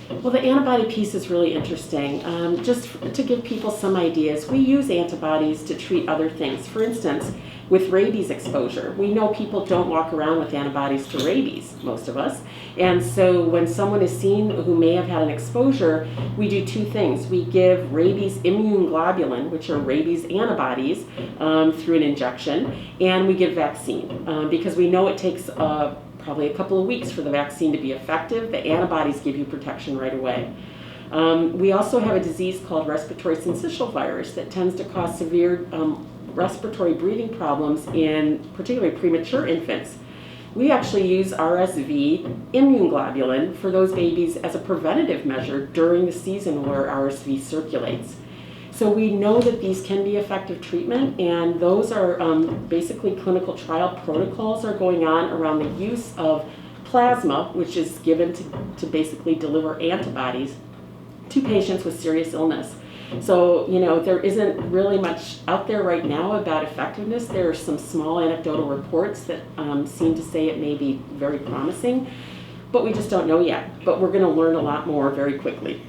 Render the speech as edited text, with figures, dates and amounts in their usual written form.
Well, the antibody piece is really interesting. Just to give people some ideas, we use antibodies to treat other things. For instance, with rabies exposure, we know people don't walk around with antibodies to rabies, most of us. And so when someone is seen who may have had an exposure, we do two things. We give rabies immune globulin, which are rabies antibodies, through an injection, and we give vaccine because we know it takes probably a couple of weeks for the vaccine to be effective. The antibodies give you protection right away. We also have a disease called respiratory syncytial virus that tends to cause severe respiratory breathing problems in particularly premature infants. We actually use RSV immune globulin for those babies as a preventative measure during the season where RSV circulates. So we know that these can be effective treatment, and those are basically clinical trial protocols are going on around the use of plasma, which is given to basically deliver antibodies to patients with serious illness. So, there isn't really much out there right now about effectiveness. There are some small anecdotal reports that seem to say it may be very promising, but we just don't know yet. But we're going to learn a lot more very quickly.